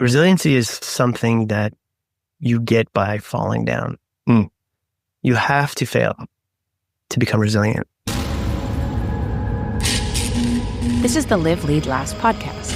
Resiliency is something that you get by falling down. You have to fail to become resilient. This is the Live, Lead, Last podcast.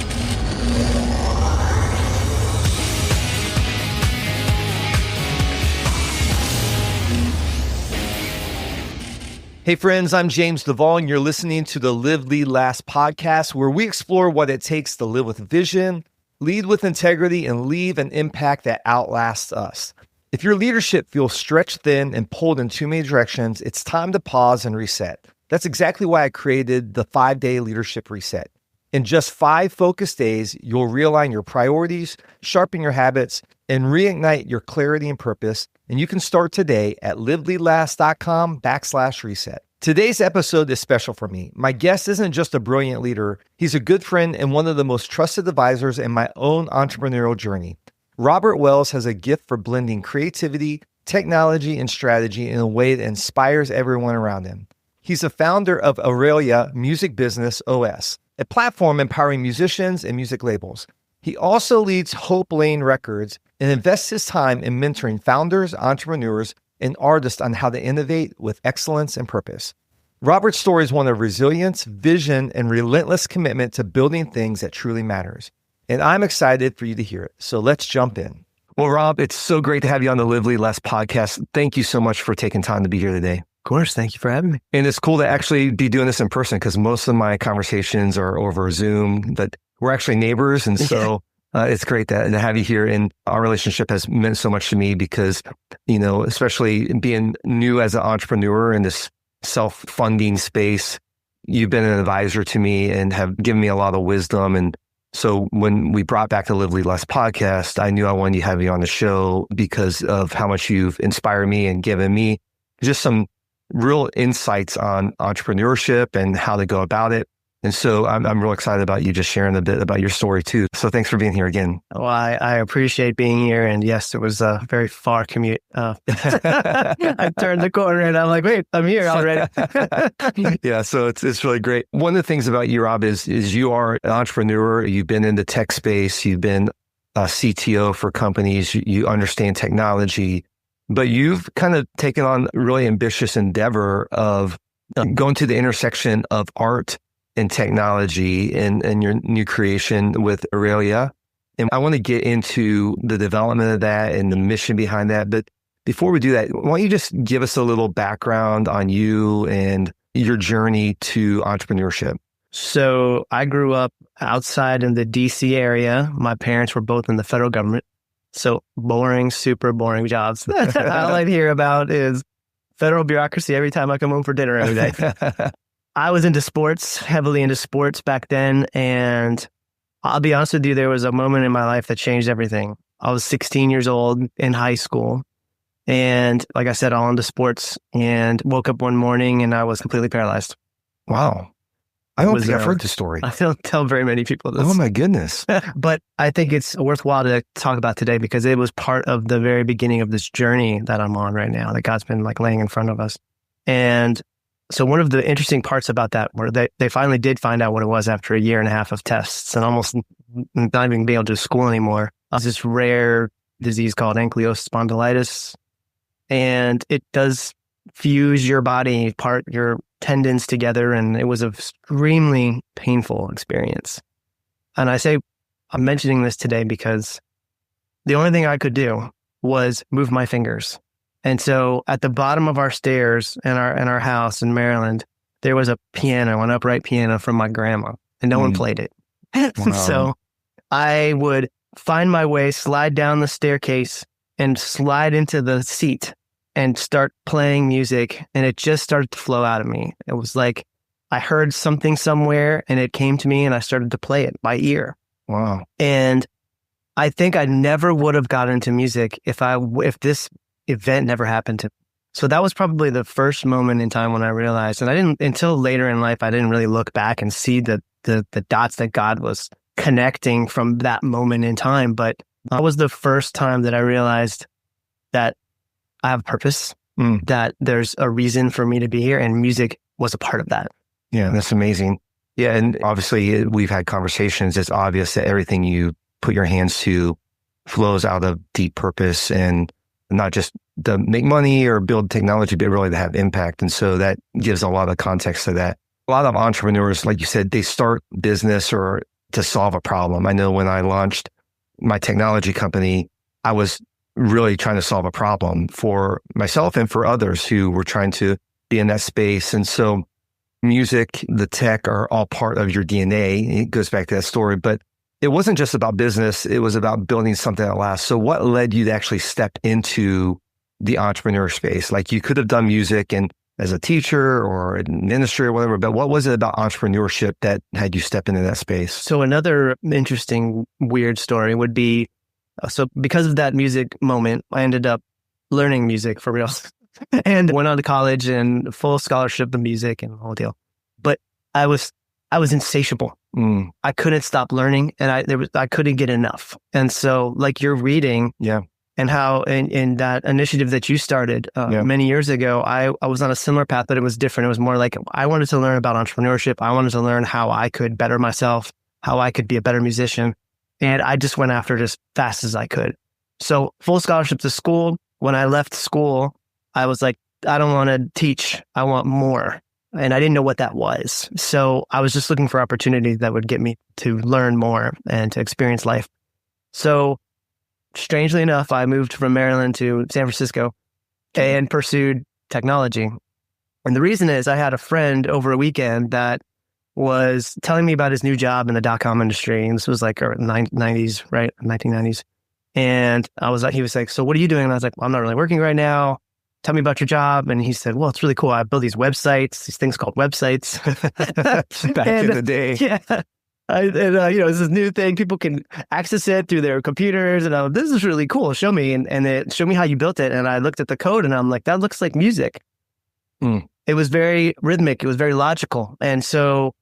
Hey friends, I'm James Duvall, and you're listening to the Live, Lead, Last podcast, where we explore what it takes to live with vision, lead with integrity, and leave an impact that outlasts us. If your leadership feels stretched thin and pulled in too many directions, it's time to pause and reset. That's exactly why I created the 5-day leadership reset. In just 5 focused days, you'll realign your priorities, sharpen your habits, and reignite your clarity and purpose. And you can start today at liveleadlast.com/reset. Today's episode is special for me. My guest isn't just a brilliant leader. He's a good friend and one of the most trusted advisors in my own entrepreneurial journey. Robert Wells has a gift for blending creativity, technology, and strategy in a way that inspires everyone around him. He's the founder of Aurelia music business OS, a platform empowering musicians and music labels. He also leads Hope Lane Records and invests his time in mentoring founders, entrepreneurs, and artists on how to innovate with excellence and purpose. Robert's story is one of resilience, vision, and relentless commitment to building things that truly matters. And I'm excited for you to hear it. So let's jump in. Well, Rob, it's so great to have you on the Live, Lead, Last podcast. Thank you so much for taking time to be here today. Of course. Thank you for having me. And it's cool to actually be doing this in person because most of my conversations are over Zoom, but we're actually neighbors. And so it's great to have you here. And our relationship has meant so much to me because, especially being new as an entrepreneur in this self-funding space, you've been an advisor to me and have given me a lot of wisdom. And so when we brought back the Live, Lead, Last podcast, I knew I wanted to have you on the show because of how much you've inspired me and given me just some real insights on entrepreneurship and how to go about it. And so I'm real excited about you just sharing a bit about your story too. So thanks for being here again. Well, I appreciate being here. And yes, it was a very far commute. I turned the corner and I'm like, wait, I'm here already. Yeah, so it's really great. One of the things about you, Rob, is you are an entrepreneur. You've been in the tech space. You've been a CTO for companies. You understand technology. But you've kind of taken on a really ambitious endeavor of going to the intersection of art and technology and your new creation with Aurelia. And I want to get into the development of that and the mission behind that. But before we do that, why don't you just give us a little background on you and your journey to entrepreneurship? So I grew up outside in the DC area. My parents were both in the federal government. So boring, super boring jobs. All I hear about is federal bureaucracy every time I come home for dinner every day. I was into sports, heavily into sports back then. And I'll be honest with you, there was a moment in my life that changed everything. I was 16 years old in high school. And like I said, all into sports, and woke up one morning and I was completely paralyzed. Wow. I don't think I've heard the story. I don't tell very many people this. Oh my goodness. But I think it's worthwhile to talk about today because it was part of the very beginning of this journey that I'm on right now, that God's been laying in front of us. And so one of the interesting parts about that were they finally did find out what it was after a year and a half of tests and almost not even being able to do school anymore. It was this rare disease called ankylosing spondylitis. And it does fuse your body, your tendons together, and it was an extremely painful experience. And I'm mentioning this today because the only thing I could do was move my fingers. And so at the bottom of our stairs in our house in Maryland, there was a piano, an upright piano from my grandma, and no one played it. Wow. So I would find my way, slide down the staircase and slide into the seat and start playing music, and it just started to flow out of me. It was like I heard something somewhere and it came to me and I started to play it by ear. Wow. And I think I never would have gotten into music if this event never happened to me. So that was probably the first moment in time when I realized, and I didn't, until later in life, I didn't really look back and see the dots that God was connecting from that moment in time. But that was the first time that I realized that I have a purpose, that there's a reason for me to be here, and music was a part of that. Yeah, that's amazing. Yeah, and obviously we've had conversations. It's obvious that everything you put your hands to flows out of deep purpose and not just to make money or build technology, but really to have impact. And so that gives a lot of context to that. A lot of entrepreneurs, like you said, they start business or to solve a problem. I know when I launched my technology company, I was really trying to solve a problem for myself and for others who were trying to be in that space. And so music, the tech are all part of your DNA. It goes back to that story, but it wasn't just about business. It was about building something that lasts. So what led you to actually step into the entrepreneur space? Like you could have done music and as a teacher or an industry or whatever, but what was it about entrepreneurship that had you step into that space? So another interesting, weird story would be, so because of that music moment, I ended up learning music for real and went on to college and full scholarship of music and the whole deal. But I was insatiable. I couldn't stop learning and I couldn't get enough. And so like you're reading, and how in that initiative that you started many years ago, I was on a similar path, but it was different. It was more like I wanted to learn about entrepreneurship. I wanted to learn how I could better myself, how I could be a better musician. And I just went after it as fast as I could. So full scholarship to school. When I left school, I was like, I don't want to teach. I want more. And I didn't know what that was. So I was just looking for opportunities that would get me to learn more and to experience life. So strangely enough, I moved from Maryland to San Francisco and pursued technology. And the reason is I had a friend over a weekend that was telling me about his new job in the .com industry. And this was like 90s, right? 1990s. And he was like, so what are you doing? And I was like, well, I'm not really working right now. Tell me about your job. And he said, well, it's really cool. I build these websites, these things called websites. Back in the day. Yeah. It's this new thing. People can access it through their computers. And this is really cool. Show me. And it showed me how you built it. And I looked at the code and I'm like, that looks like music. It was very rhythmic. It was very logical. And so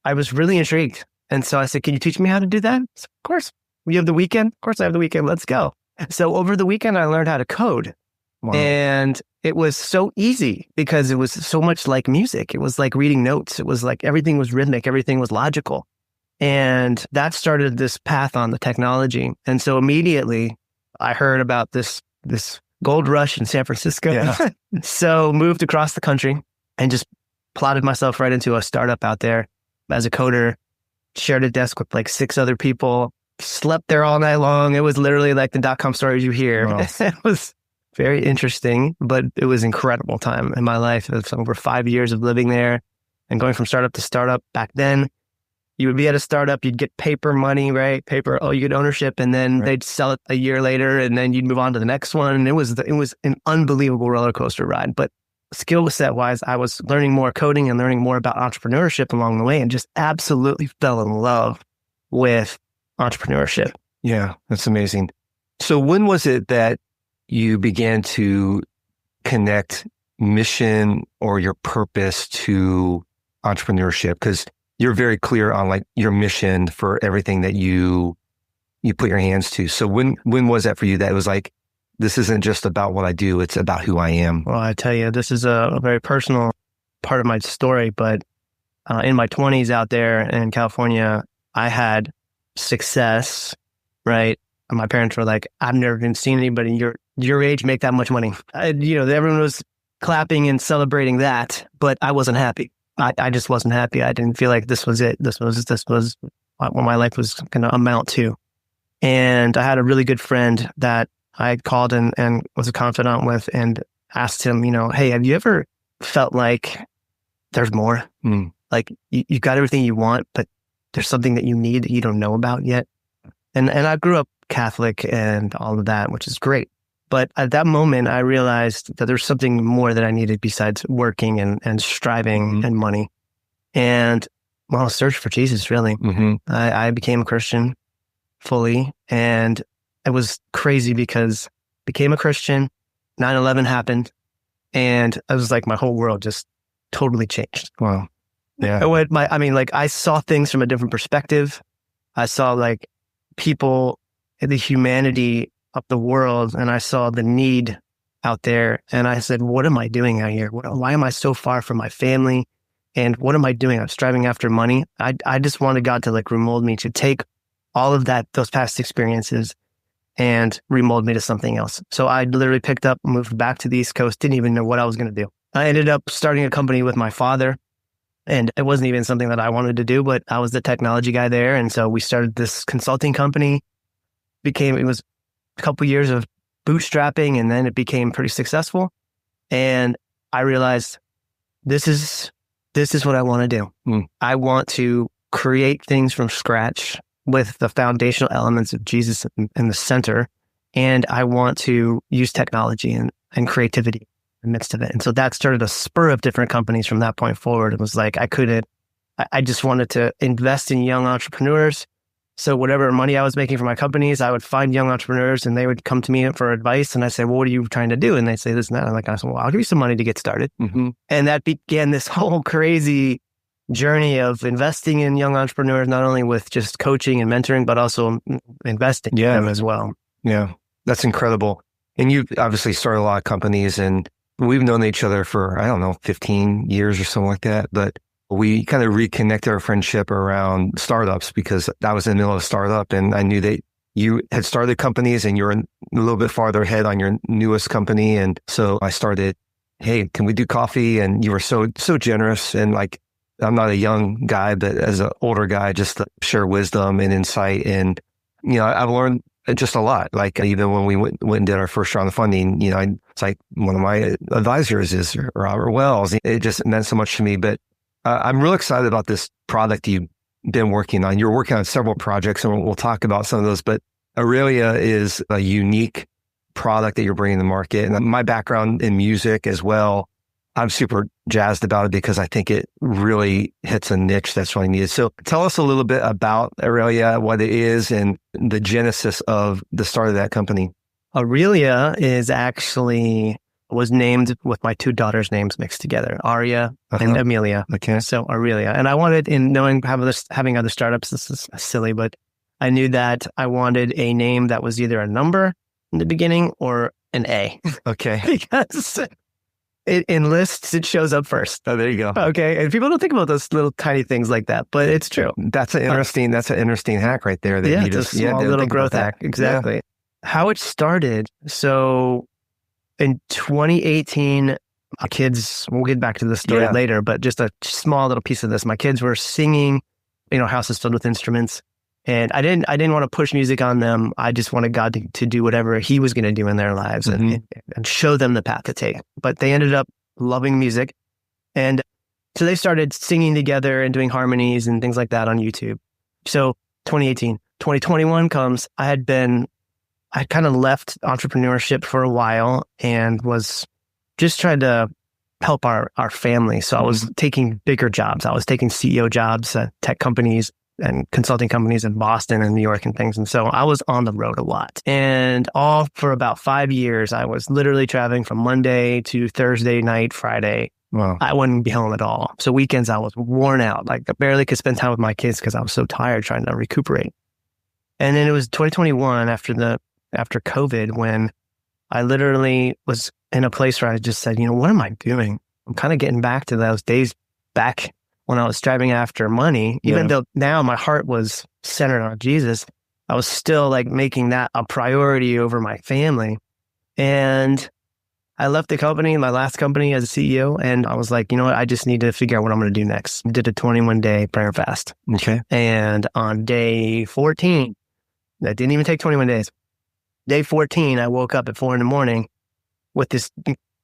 I was really intrigued. And so I said, can you teach me how to do that? Said, of course. You have the weekend? Of course I have the weekend. Let's go. So over the weekend, I learned how to code. Wow. And it was so easy because it was so much like music. It was like reading notes. It was like everything was rhythmic. Everything was logical. And that started this path on the technology. And so immediately I heard about this gold rush in San Francisco. Yeah. So moved across the country and just plotted myself right into a startup out there as a coder, shared a desk with like 6 other people, slept there all night long. It was literally like the .com stories you hear. Wow. It was very interesting, but it was incredible time in my life. It was over 5 years of living there and going from startup to startup. Back then, you would be at a startup, you'd get paper money, right? You get ownership, and then they'd sell it a year later, and then you'd move on to the next one. And it was an unbelievable roller coaster ride. But skill set wise, I was learning more coding and learning more about entrepreneurship along the way, and just absolutely fell in love with entrepreneurship. Yeah, that's amazing. So when was it that you began to connect mission or your purpose to entrepreneurship? Because you're very clear on like your mission for everything that you put your hands to. So when was that for you that it was like, this isn't just about what I do, it's about who I am? Well, I tell you, this is a very personal part of my story, but in my 20s out there in California, I had success, right? And my parents were like, I've never even seen anybody your age make that much money. Everyone was clapping and celebrating that, but I wasn't happy. I just wasn't happy. I didn't feel like this was it. This was what my life was going to amount to. And I had a really good friend that I called and was a confidant with and asked him, hey, have you ever felt like there's more? Like you got everything you want, but there's something that you need that you don't know about yet. And I grew up Catholic and all of that, which is great. But at that moment, I realized that there's something more that I needed besides working and striving and money. And search for Jesus, really. I became a Christian fully. And it was crazy because I became a Christian, 9/11 happened, and I was like, my whole world just totally changed. Wow. Yeah. I saw things from a different perspective. I saw like people, the humanity of the world, and I saw the need out there. And I said, what am I doing out here? Why am I so far from my family? And what am I doing? I'm striving after money. I just wanted God to like remold me to take all of those past experiences and remold me to something else. So I literally picked up, moved back to the East Coast, didn't even know what I was going to do. I ended up starting a company with my father, and it wasn't even something that I wanted to do, but I was the technology guy there. And so we started this consulting company. It was a couple years of bootstrapping, and then it became pretty successful. And I realized this is what I want to do. I want to create things from scratch with the foundational elements of Jesus in the center. And I want to use technology and creativity in the midst of it. And so that started a spur of different companies from that point forward. It was like, I just wanted to invest in young entrepreneurs. So whatever money I was making for my companies, I would find young entrepreneurs and they would come to me for advice. And I say, well, what are you trying to do? And they say this and that. I said, well, I'll give you some money to get started. And that began this whole crazy journey of investing in young entrepreneurs, not only with just coaching and mentoring, but also investing in them as well. Yeah, that's incredible. And you obviously started a lot of companies, and we've known each other for, 15 years or something like that. But we kind of reconnected our friendship around startups because I was in the middle of a startup, and I knew that you had started companies and you're a little bit farther ahead on your newest company. And so I started, hey, can we do coffee? And you were so generous. And I'm not a young guy, but as an older guy, just to share wisdom and insight. And, I've learned just a lot. Even when we went and did our first round of funding, it's like one of my advisors is Robert Wells. It just meant so much to me. But I'm real excited about this product you've been working on. You're working on several projects, and we'll talk about some of those. But Aurelia is a unique product that you're bringing to market. And my background in music as well, I'm super jazzed about it because I think it really hits a niche that's really needed. So tell us a little bit about Aurelia, what it is, and the genesis of the start of that company. Aurelia was named with my two daughters' names mixed together, Aria and Amelia. Okay. So Aurelia. And I wanted, in knowing having other startups, this is silly, but I knew that I wanted a name that was either a number in the beginning or an A. Okay. Because in lists, it shows up first. Oh, there you go. Okay. And people don't think about those little tiny things like that, but it's true. That's an interesting hack right there. It's a small little growth hack. Exactly. Yeah. How it started. So in 2018, my kids, we'll get back to the story later, but just a small little piece of this. My kids were singing, houses filled with instruments. And I didn't want to push music on them. I just wanted God to do whatever he was going to do in their lives and show them the path to take. But they ended up loving music. And so they started singing together and doing harmonies and things like that on YouTube. So 2018, 2021 comes. I kind of left entrepreneurship for a while and was just trying to help our family. So I was taking bigger jobs. I was taking CEO jobs at tech companies and consulting companies in Boston and New York and things. And so I was on the road a lot. And all for about 5 years, I was literally traveling from Monday to Thursday night, Friday. Wow. I wouldn't be home at all. So weekends, I was worn out. I barely could spend time with my kids because I was so tired trying to recuperate. And then it was 2021 after COVID, when I literally was in a place where I just said, what am I doing? I'm kind of getting back to those days back when I was striving after money, even though now my heart was centered on Jesus. I was still making that a priority over my family. And I left the company, my last company as a CEO, and I was like, you know what? I just need to figure out what I'm going to do next. I did a 21-day prayer fast. Okay. And on day 14, that didn't even take 21 days. Day 14, I woke up at 4 a.m. with this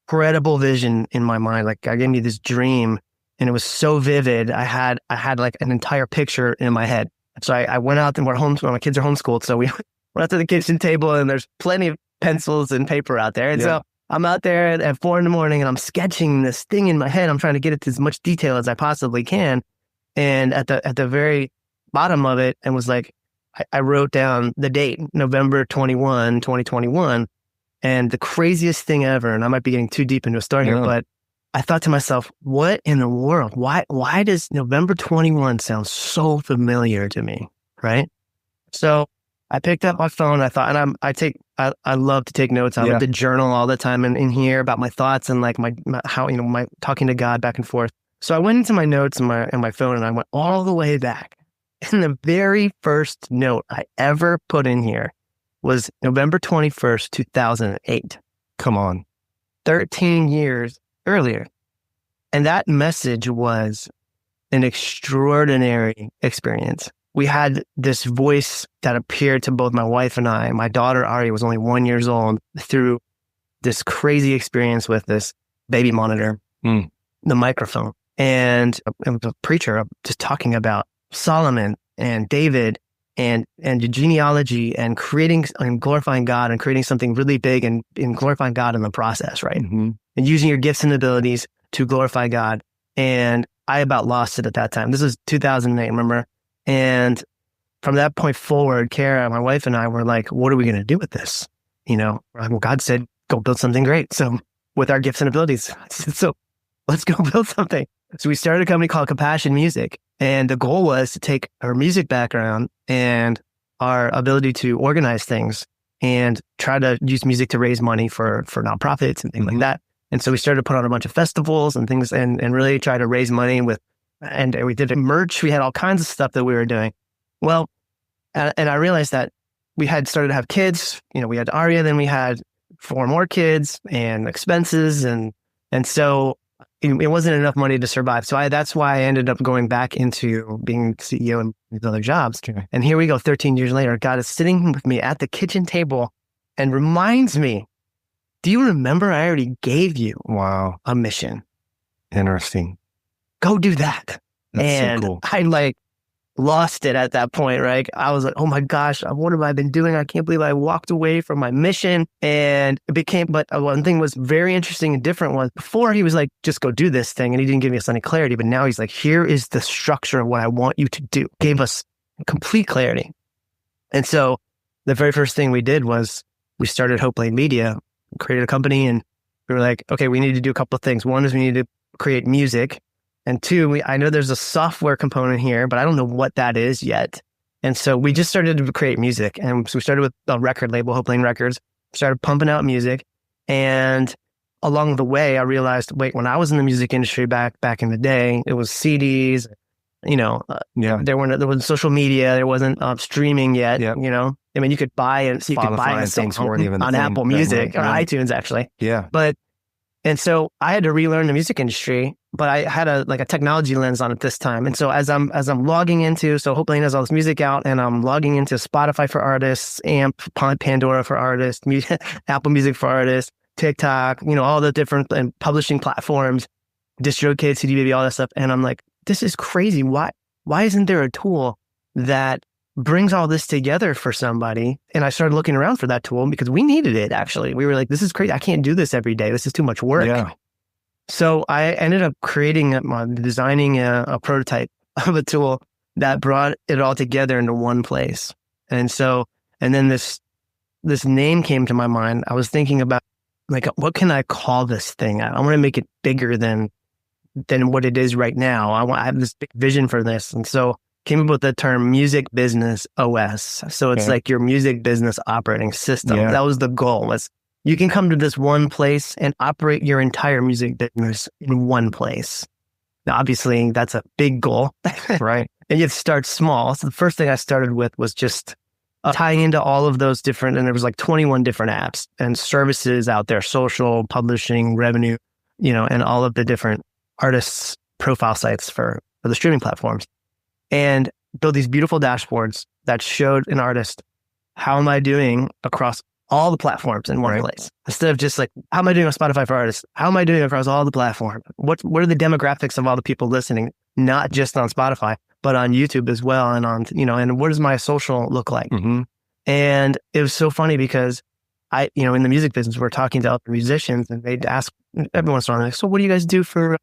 incredible vision in my mind. I gave me this dream, and it was so vivid. I had an entire picture in my head. So I went out, and my kids are homeschooled. So we went out to the kitchen table, and there's plenty of pencils and paper out there. And so I'm out there at 4 a.m. and I'm sketching this thing in my head. I'm trying to get it to as much detail as I possibly can. And at the very bottom of it, and was I wrote down the date, November 21, 2021. And the craziest thing ever, and I might be getting too deep into a story here, but I thought to myself, what in the world? Why does November 21 sound so familiar to me? Right? So I picked up my phone. I thought, and I love to take notes. I love to journal all the time in here about my thoughts and my talking to God back and forth. So I went into my notes and my phone, and I went all the way back And the very first note I ever put in here was November 21st, 2008. Come on. 13 years earlier. And that message was an extraordinary experience. We had this voice that appeared to both my wife and I. My daughter, Ari, was only 1 year old through this crazy experience with this baby monitor, the microphone. And it was a preacher just talking about Solomon and David and the genealogy and creating and glorifying God and creating something really big and glorifying God in the process, right? Mm-hmm. And using your gifts and abilities to glorify God. And I about lost it at that time. This was 2008, remember? And from that point forward, Kara, my wife, and I were like, what are we going to do with this? Well, God said, go build something great. So with our gifts and abilities, so let's go build something. So we started a company called Compassion Music. And the goal was to take our music background and our ability to organize things and try to use music to raise money for nonprofits and things like that. And so we started to put on a bunch of festivals and things and really try to raise money and we did merch. We had all kinds of stuff that we were doing. Well, and I realized that we had started to have kids. We had Arya, then we had 4 more kids and expenses. And so it wasn't enough money to survive. So that's why I ended up going back into being CEO and these other jobs. Okay. And here we go, 13 years later, God is sitting with me at the kitchen table and reminds me, do you remember I already gave you a mission? Interesting. Go do that. That's so cool. I lost it at that point, right? I was like, oh my gosh, what have I been doing? I can't believe I walked away from my mission. And it became, but one thing was very interesting and different was before he was like, just go do this thing. And he didn't give us any clarity, but now he's like, here is the structure of what I want you to do. Gave us complete clarity. And so the very first thing we did was we started Hope Lane Media, created a company, and we were like, okay, we need to do a couple of things. One is we need to create music. And 2, I know there's a software component here, but I don't know what that is yet. And so we just started to create music. And so we started with a record label, Hope Lane Records, started pumping out music. And along the way, I realized, wait, when I was in the music industry back in the day, it was CDs, there wasn't social media, there wasn't streaming yet, I mean, you could buy it. So you could buy things on Apple Music or iTunes, actually. Yeah. And so I had to relearn the music industry, but I had a technology lens on it this time. And so as I'm logging into, so Hope Lane has all this music out, and I'm logging into Spotify for artists, AMP, Pandora for artists, Apple Music for artists, TikTok, all the different and publishing platforms, DistroKid, CD Baby, all that stuff. And I'm like, this is crazy. Why isn't there a tool that brings all this together for somebody? And I started looking around for that tool because we needed it, actually. We were like, this is crazy. I can't do this every day. This is too much work. Yeah. So I ended up designing a prototype of a tool that brought it all together into one place. And then this name came to my mind. I was thinking about what can I call this thing? I want to make it bigger than what it is right now. I have this big vision for this. And so came up with the term Music Business OS. So it's like your music business operating system. Yeah. That was the goal. You can come to this one place and operate your entire music business in one place. Now, obviously, that's a big goal, right? And you have to start small. So the first thing I started with was just tying into all of those different, and there was 21 different apps and services out there, social, publishing, revenue, and all of the different artists' profile sites for the streaming platforms. And build these beautiful dashboards that showed an artist, how am I doing across all the platforms in one place? Instead of just how am I doing on Spotify for artists? How am I doing across all the platforms? What are the demographics of all the people listening, not just on Spotify, but on YouTube as well? And on, and what does my social look like? Mm-hmm. And it was so funny because in the music business, we're talking to other musicians and they'd ask every once in a while, so what do you guys do to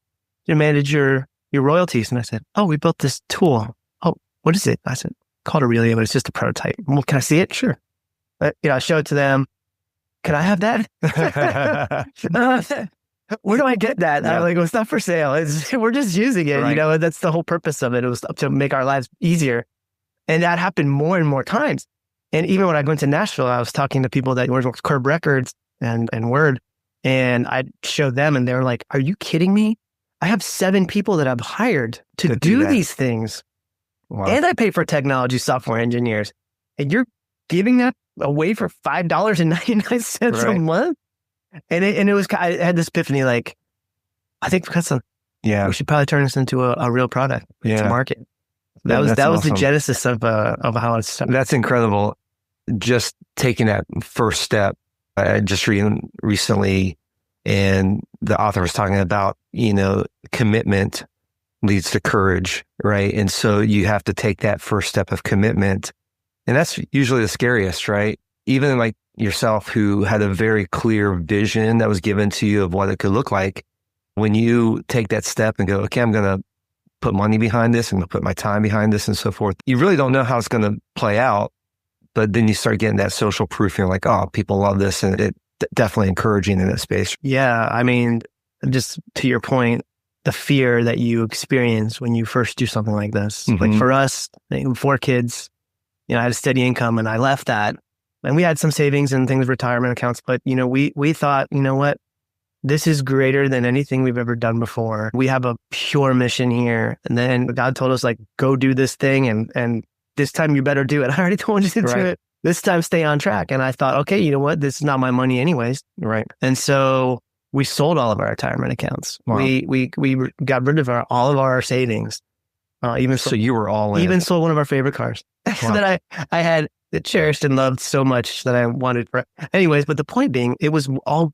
manage your royalties? And I said, we built this tool. Oh, what is it? I said, called Aurelia, but it's just a prototype. Well, can I see it? Sure. But, I show it to them. Can I have that? Where do I get that? Yeah. I'm like, it's not for sale. We're just using it. Right. That's the whole purpose of it. It was to make our lives easier. And that happened more and more times. And even when I went to Nashville, I was talking to people that worked with Curb Records and Word. And I showed them and they were like, are you kidding me? I have 7 people that I've hired to do these things. Wow. And I pay for technology software engineers. And you're giving that away for $5.99 a month? And it was, I had this epiphany, like, I think because we should probably turn this into a real product to market. That was awesome. The genesis of how it started. That's incredible. Just taking that first step. I just reading recently, and the author was talking about, commitment leads to courage, right? And so you have to take that first step of commitment. And that's usually the scariest, right? Even like yourself, who had a very clear vision that was given to you of what it could look like. When you take that step and go, okay, I'm going to put money behind this, I'm going to put my time behind this and so forth. You really don't know how it's going to play out, but then you start getting that social proof. And you're like, oh, people love this. And it definitely encouraging in that space. Yeah. I mean, just to your point, the fear that you experience when you first do something like this. Like for us, 4 kids, I had a steady income and I left that. And we had some savings and things, retirement accounts. But, we thought, you know what? This is greater than anything we've ever done before. We have a pure mission here. And then God told us, like, go do this thing. And this time you better do it. I already told you to do it. This time stay on track. And I thought, okay, you know what? This is not my money anyways. Right. And so we sold all of our retirement accounts. Wow. We got rid of all of our savings. So you were all in. Even sold one of our favorite cars that I had cherished and loved so much that I wanted for. Anyways, but the point being, it was all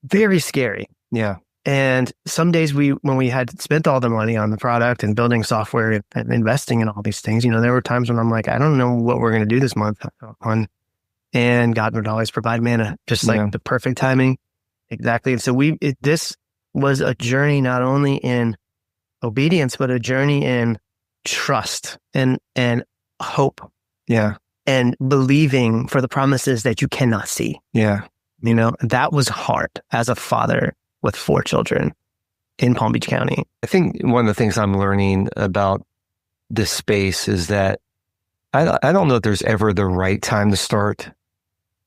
very scary. Yeah. And some days when we had spent all the money on the product and building software and investing in all these things, there were times when I'm like, I don't know what we're going to do this month on. And God would always provide manna, just like the perfect timing. Exactly. And so this was a journey not only in obedience, but a journey in trust and hope. Yeah. And believing for the promises that you cannot see. Yeah. That was hard as a father with 4 children in Palm Beach County. I think one of the things I'm learning about this space is that I don't know if there's ever the right time to start.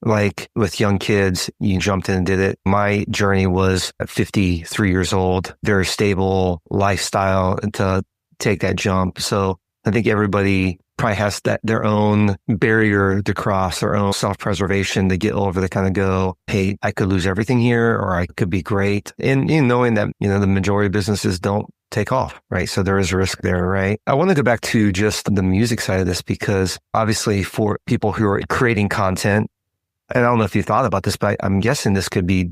Like with young kids, you jumped in and did it. My journey was at 53 years old, very stable lifestyle to take that jump. So I think everybody probably has their own barrier to cross, their own self-preservation to get over to kind of go, hey, I could lose everything here, or I could be great. And knowing that, the majority of businesses don't take off, right? So there is risk there, right? I want to go back to just the music side of this, because obviously for people who are creating content, and I don't know if you thought about this, but I'm guessing this could be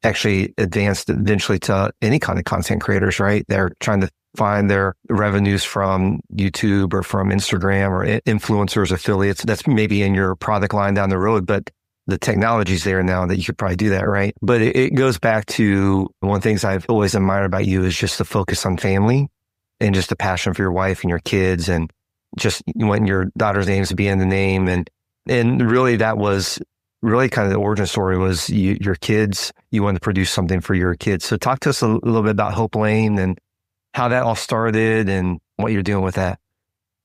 actually advanced eventually to any kind of content creators, right? They're trying to find their revenues from YouTube or from Instagram or influencers, affiliates. That's maybe in your product line down the road, but the technology's there now that you could probably do that, right? But it goes back to one of the things I've always admired about you is just the focus on family and just the passion for your wife and your kids, and just you want your daughter's names to be in the name. And really that was really kind of the origin story was your kids, you wanted to produce something for your kids. So talk to us a little bit about Hope Lane and how that all started and what you're doing with that.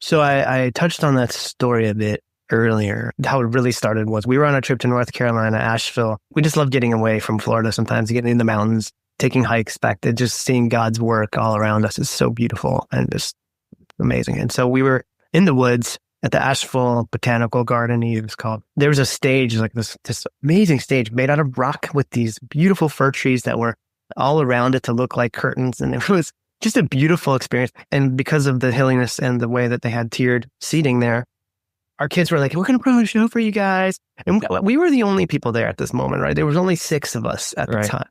So I touched on that story a bit earlier. How it really started was we were on a trip to North Carolina, Asheville. We just love getting away from Florida sometimes, getting in the mountains, taking hikes back to just seeing God's work all around us is so beautiful and just amazing. And so we were in the woods at the Asheville Botanical Garden, it was called. There was a stage, like this amazing stage made out of rock with these beautiful fir trees that were all around it to look like curtains. And it was just a beautiful experience. And because of the hilliness and the way that they had tiered seating there, our kids were like, we're going to put on a show for you guys. And we were the only people there at this moment, right? There was only 6 of us at the time.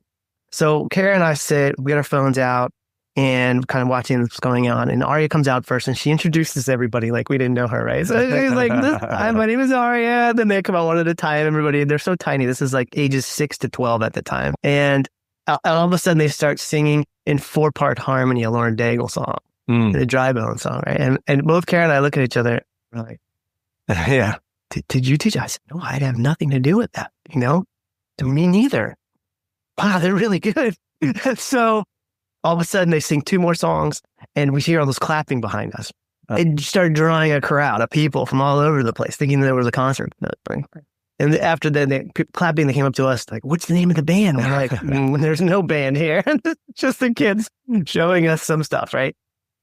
So Kara and I sit, we got our phones out and kind of watching what's going on. And Aria comes out first and she introduces everybody like we didn't know her, right? So she's like, hi, my name is Aria. Then they come out one at a time, everybody. They're so tiny. This is like ages 6 to 12 at the time. And all of a sudden they start singing in 4-part harmony a Lauren Daigle song, a Dry Bone song, right? And both Kara and I look at each other, we're like, yeah. Did you teach? I said, no, I'd have nothing to do with that, To me neither. Wow, they're really good. So all of a sudden they sing 2 more songs and we hear all this clapping behind us. It started drawing a crowd of people from all over the place thinking there was a concert. And after that, clapping, they came up to us like, what's the name of the band? And we're like, there's no band here. Just the kids showing us some stuff, right?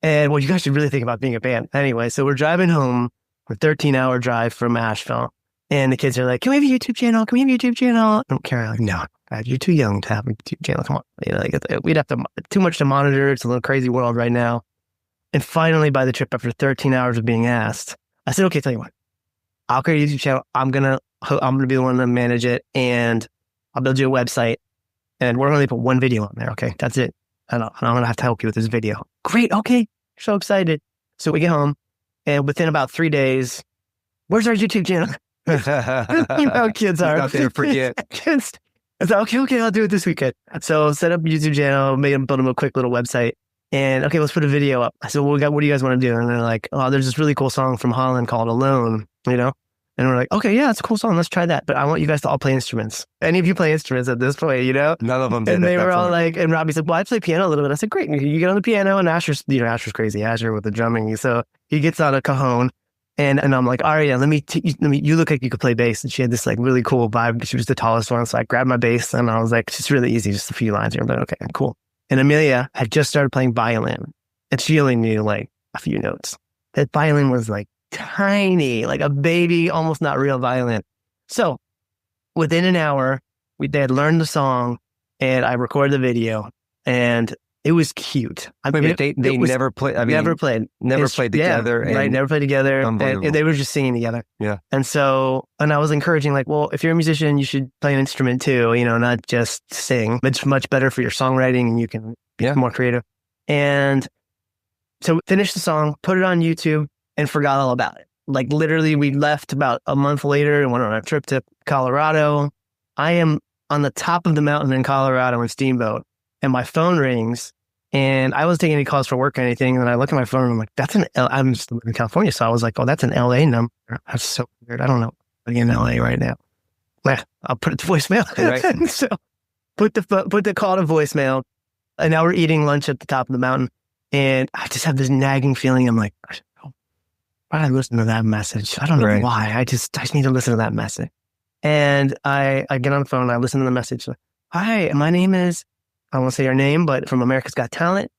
And well, you guys should really think about being a band. Anyway, so we're driving home, a 13-hour drive from Asheville. And the kids are like, can we have a YouTube channel? Can we have a YouTube channel? I don't care. I'm like, no, God, you're too young to have a YouTube channel. Come on. We'd have too much to monitor. It's a little crazy world right now. And finally, by the trip, after 13 hours of being asked, I said, okay, tell you what, I'll create a YouTube channel. I'm going to be the one to manage it, and I'll build you a website, and we're going to put one video on there. Okay, that's it. And I'm going to have to help you with this video. Great. Okay. So excited. So we get home, and within about 3 days, where's our YouTube channel? Kids are out there, forget. Kids. I said, okay, I'll do it this weekend. So set up a YouTube channel, build them a quick little website, and okay, let's put a video up. I said, well, what do you guys want to do? And they're like, oh, there's this really cool song from Holland called Alone, And we're like, okay, yeah, it's a cool song. Let's try that. But I want you guys to all play instruments. Any of you play instruments at this point, None of them did. And they were all like, and Robbie said, well, I play piano a little bit. I said, great. You get on the piano, and Asher's crazy. Asher with the drumming. So he gets on a cajon. And I'm like, Aria, you look like you could play bass. And she had this like really cool vibe. She was the tallest one. So I grabbed my bass, and I was like, it's really easy, just a few lines here. I'm like, okay, cool. And Amelia had just started playing violin, and she only knew like a few notes. That violin was like tiny, like a baby, almost not real violin. So within an hour, they had learned the song, and I recorded the video, and it was cute. They never played. Never played together. Yeah, right. Never played together. And they were just singing together. Yeah. And I was encouraging, like, well, if you're a musician, you should play an instrument too, not just sing. It's much better for your songwriting, and you can be more creative. And so finished the song, put it on YouTube, and forgot all about it. Like literally, we left about a month later and went on a trip to Colorado. I am on the top of the mountain in Colorado in Steamboat, and my phone rings, and I wasn't taking any calls for work or anything. And I look at my phone, and I'm like, I'm just in California. So I was like, oh, that's an LA number. That's so weird. I don't know. I'm in LA right now. I'll put it to voicemail. Right. So put the call to voicemail. And now we're eating lunch at the top of the mountain. And I just have this nagging feeling. I'm like, why did I listen to that message? I don't know why. I just need to listen to that message. And I get on the phone, and I listen to the message. Like, hi, my name is, I won't say your name, but from America's Got Talent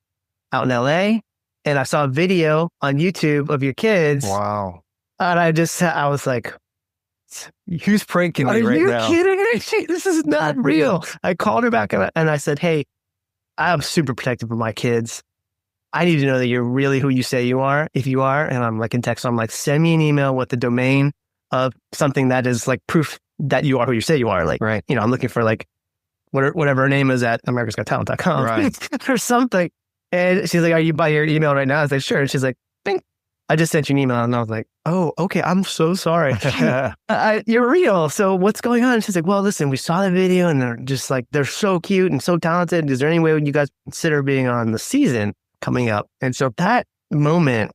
out in LA. And I saw a video on YouTube of your kids. Wow. And I was like, who's pranking me right now? Are you kidding me? This is not real. I called her back, and I said, hey, I'm super protective of my kids. I need to know that you're really who you say you are. If you are, and I'm like in text, I'm like, send me an email with the domain of something that is like proof that you are who you say you are. Like, right. I'm looking for like, whatever her name is at americasgottalent.com right. or something. And she's like, are you by your email right now? I was like, sure. And she's like, bing. I just sent you an email. And I was like, oh, okay. I'm so sorry. You're real. So what's going on? And she's like, well, listen, we saw the video, and they're just like, they're so cute and so talented. Is there any way you guys consider being on the season coming up? And so that moment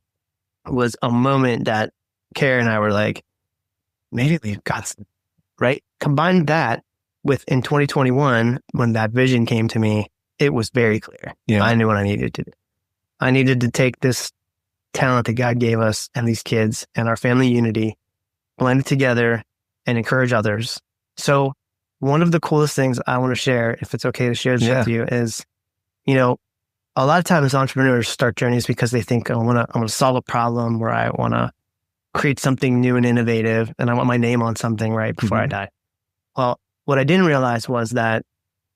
was a moment that Kara and I were like, maybe we've got some, right? Combine that with in 2021, when that vision came to me, it was very clear. Yeah. I knew what I needed to do. I needed to take this talent that God gave us and these kids and our family unity, blend it together, and encourage others. So one of the coolest things I want to share, if it's okay to share this with you, is, a lot of times entrepreneurs start journeys because they think, I want to solve a problem, where I want to create something new and innovative, and I want my name on something right before I die. Well, what I didn't realize was that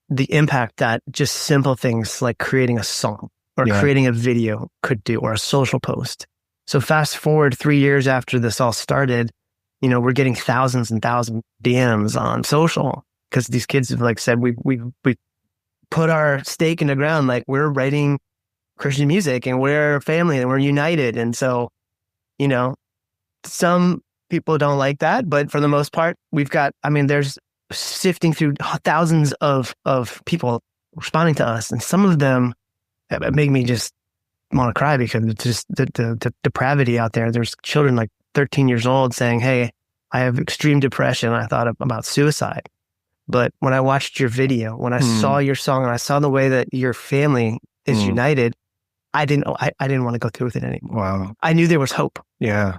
the impact that just simple things like creating a song or creating a video could do, or a social post. So fast forward 3 years after this all started, we're getting thousands and thousands of DMs on social, because these kids have like said, we put our stake in the ground. Like, we're writing Christian music, and we're a family, and we're united. And so, some people don't like that, but for the most part, we've got, there's sifting through thousands of people responding to us. And some of them make me just want to cry, because it's just the depravity out there. There's children like 13 years old saying, hey, I have extreme depression. I thought about suicide. But when I watched your video, when I saw your song, and I saw the way that your family is united, I didn't want to go through with it anymore. Wow. I knew there was hope. Yeah.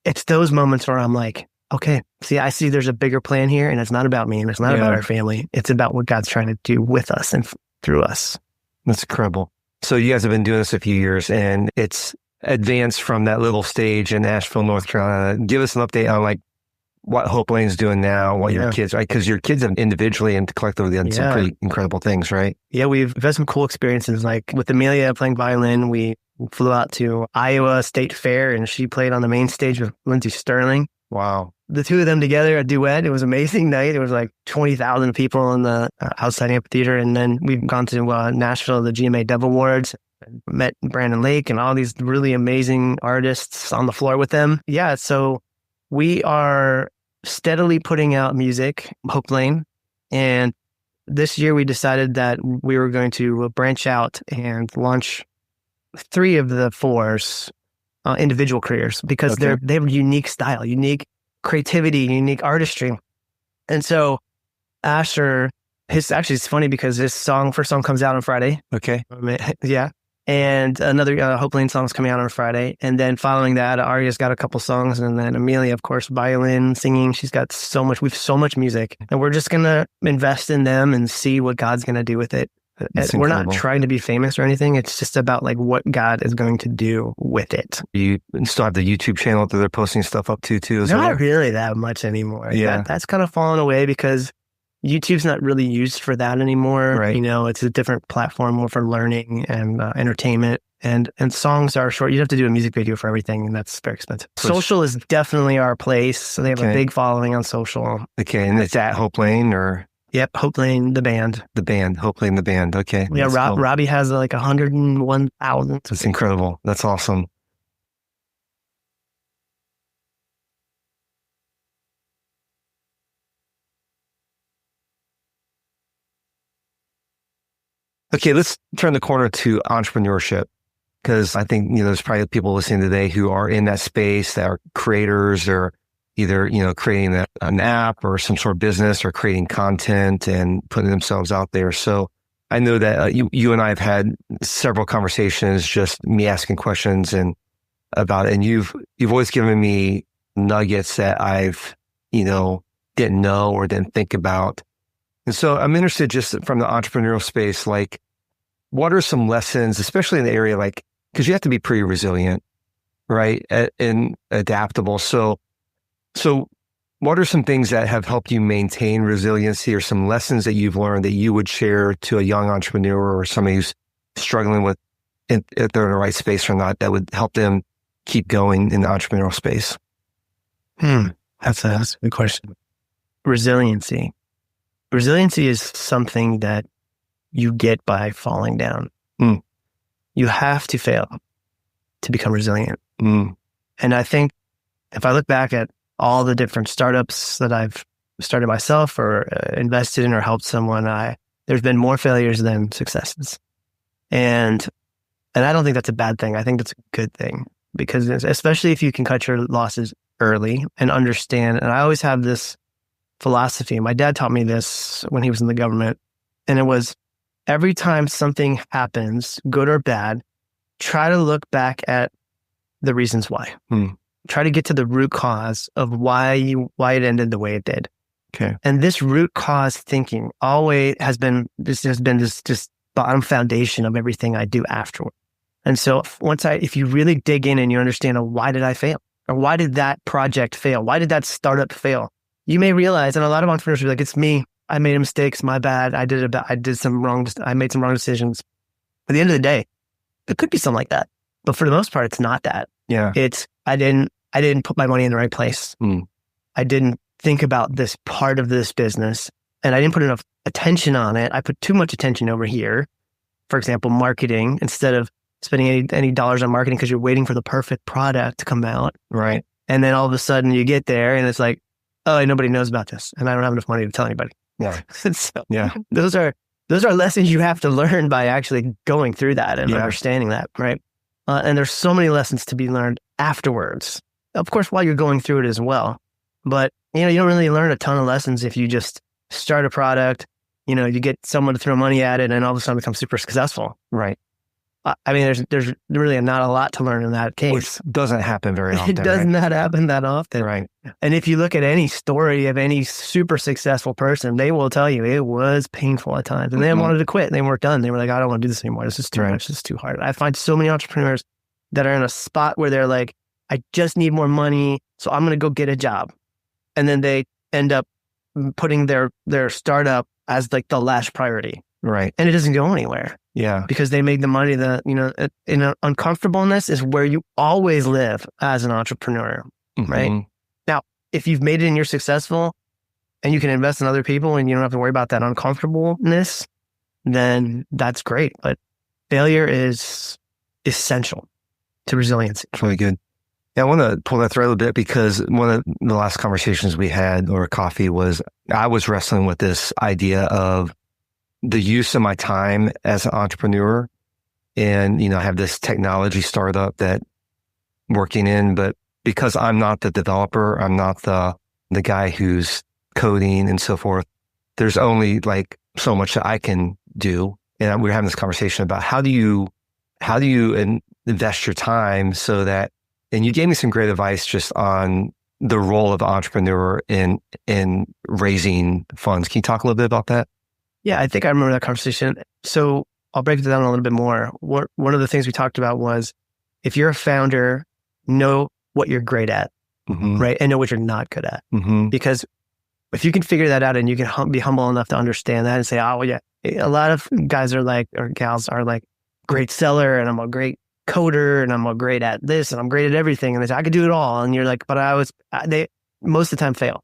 It's those moments where I'm like, okay, I see there's a bigger plan here, and it's not about me, and it's not about our family. It's about what God's trying to do with us and through us. That's incredible. So you guys have been doing this a few years, and it's advanced from that little stage in Asheville, North Carolina. Give us an update on like what Hope Lane's doing now, what your kids, right? Because your kids have individually and collectively done some pretty incredible things, right? Yeah, we've had some cool experiences. Like with Amelia playing violin, we flew out to Iowa State Fair, and she played on the main stage with Lindsey Sterling. Wow. The two of them together, a duet. It was an amazing night. It was like 20,000 people in the outside amphitheater. And then we've gone to Nashville, the GMA Dove Awards, met Brandon Lake and all these really amazing artists on the floor with them. Yeah. So we are steadily putting out music, Hope Lane. And this year we decided that we were going to branch out and launch 3 of the 4's individual careers because they have a unique style, unique creativity, unique artistry. And so Asher, it's funny because his first song comes out on Friday. Okay. Yeah. And another Hope Lane song's coming out on Friday. And then following that, Aria's got a couple songs. And then Amelia, of course, violin, singing. She's got we have so much music. And we're just going to invest in them and see what God's going to do with it. We're not trying to be famous or anything. It's just about like what God is going to do with it. You still have the YouTube channel that they're posting stuff up to too? Not really that much anymore. Yeah. That's kind of fallen away because YouTube's not really used for that anymore. Right. You know, it's a different platform more for learning and entertainment. And songs are short. You have to do a music video for everything, and that's very expensive. Social is definitely our place. So they have a big following on social. Okay, and it's at Hope Lane or? Yep, Hope Lane, the band. The band, Hope Lane, the band. Okay. Yeah, cool. Robbie has like 101,000. That's incredible. That's awesome. Okay, let's turn the corner to entrepreneurship because I think, there's probably people listening today who are in that space that are creators or either, creating an app or some sort of business or creating content and putting themselves out there. So I know that you and I have had several conversations, just me asking questions about it. And you've always given me nuggets that I've, didn't know or didn't think about. And so I'm interested just from the entrepreneurial space, like what are some lessons, especially in the area, like, because you have to be pretty resilient, right? And adaptable. So what are some things that have helped you maintain resiliency or some lessons that you've learned that you would share to a young entrepreneur or somebody who's struggling with if they're in the right space or not that would help them keep going in the entrepreneurial space? That's a good question. Resiliency. Resiliency is something that you get by falling down. You have to fail to become resilient. And I think if I look back at all the different startups that I've started myself or invested in or helped someone, there's been more failures than successes. And I don't think that's a bad thing. I think that's a good thing because especially if you can cut your losses early and understand. And I always have this philosophy. My dad taught me this when he was in the government. And it was every time something happens, good or bad, try to look back at the reasons why. Try to get to the root cause of why it ended the way it did. Okay. And this root cause thinking always has been this just bottom foundation of everything I do afterward. And so if you really dig in and you understand, why did I fail? Or why did that project fail? Why did that startup fail? You may realize, and a lot of entrepreneurs are like, it's me. I made mistakes. My bad. I made some wrong decisions. At the end of the day, it could be something like that. But for the most part, it's not that. Yeah. I didn't put my money in the right place. I didn't think about this part of this business and I didn't put enough attention on it. I put too much attention over here. For example, marketing, instead of spending any dollars on marketing because you're waiting for the perfect product to come out. Right. And then all of a sudden you get there and it's like, oh, nobody knows about this and I don't have enough money to tell anybody. Yeah. So those are lessons you have to learn by actually going through that and understanding that. Right. And there's so many lessons to be learned afterwards. Of course, while you're going through it as well. But, you don't really learn a ton of lessons if you just start a product, you get someone to throw money at it and all of a sudden become super successful. Right. I mean, there's really not a lot to learn in that case. Which doesn't happen very often. It does not happen that often. Right. And if you look at any story of any super successful person, they will tell you it was painful at times. And they wanted to quit. They weren't done. They were like, I don't want to do this anymore. This is too much. This is too hard. I find so many entrepreneurs that are in a spot where they're like, I just need more money, so I'm going to go get a job. And then they end up putting their startup as like the last priority. Right. And it doesn't go anywhere. Yeah. Because they make the money that, in an uncomfortableness is where you always live as an entrepreneur, right? Now, if you've made it and you're successful and you can invest in other people and you don't have to worry about that uncomfortableness, then that's great. But failure is essential to resiliency. It's really good. Yeah, I want to pull that thread a bit because one of the last conversations we had over coffee was I was wrestling with this idea of the use of my time as an entrepreneur. And, I have this technology startup that I'm working in, but because I'm not the developer, I'm not the guy who's coding and so forth, there's only like so much that I can do. And we were having this conversation about how do you invest your time so that, and you gave me some great advice just on the role of the entrepreneur in raising funds. Can you talk a little bit about that? Yeah, I think I remember that conversation. So I'll break it down a little bit more. One of the things we talked about was if you're a founder, know what you're great at, right? And know what you're not good at. Because if you can figure that out and you can be humble enough to understand that and say, oh, yeah, a lot of guys are like, or gals are like, great seller and I'm a great coder and I'm a great at this and I'm great at everything. And they say, I could do it all. And you're like, but they most of the time fail.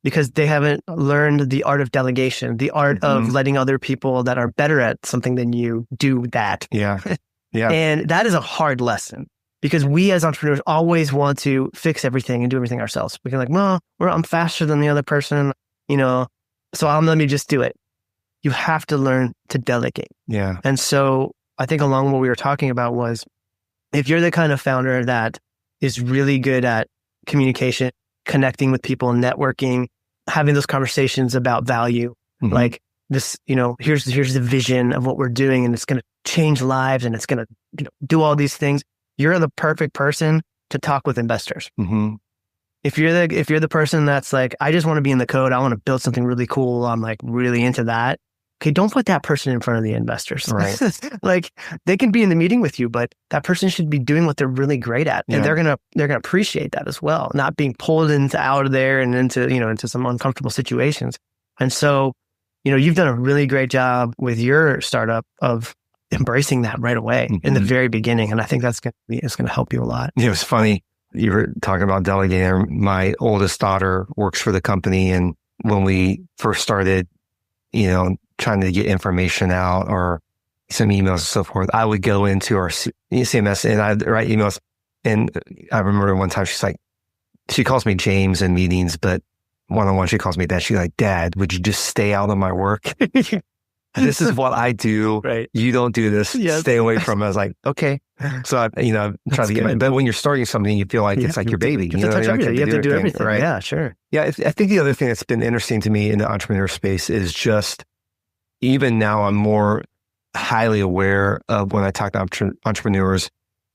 Because they haven't learned the art of delegation, the art of letting other people that are better at something than you do that. Yeah. Yeah. And that is a hard lesson because we as entrepreneurs always want to fix everything and do everything ourselves. We can like, well, I'm faster than the other person, so let me just do it. You have to learn to delegate. Yeah. And so I think along what we were talking about was if you're the kind of founder that is really good at communication, connecting with people, networking, having those conversations about value, like this, here's the vision of what we're doing and it's going to change lives and it's going to do all these things. You're the perfect person to talk with investors. If you're the person that's like, I just want to be in the code, I want to build something really cool, I'm like really into that. Okay, don't put that person in front of the investors. Right. Like they can be in the meeting with you, but that person should be doing what they're really great at. And they're gonna appreciate that as well, not being pulled out of there and into some uncomfortable situations. And so, you've done a really great job with your startup of embracing that right away in the very beginning. And I think it's gonna help you a lot. It was funny. You were talking about delegating. My oldest daughter works for the company. And when we first started, trying to get information out or some emails and so forth, I would go into our CMS and I'd write emails. And I remember one time she calls me James in meetings, but one-on-one, she calls me Dad. She's like, Dad, would you just stay out of my work? This is what I do. Right. You don't do this. Yes. Stay away from it. I was like, okay. So I'm trying to get but when you're starting something, you feel like it's like your baby. You have to touch everything. You have to do everything. Right. Yeah, sure. Yeah. I think the other thing that's been interesting to me in the entrepreneur space is just, even now I'm more highly aware of when I talk to entrepreneurs,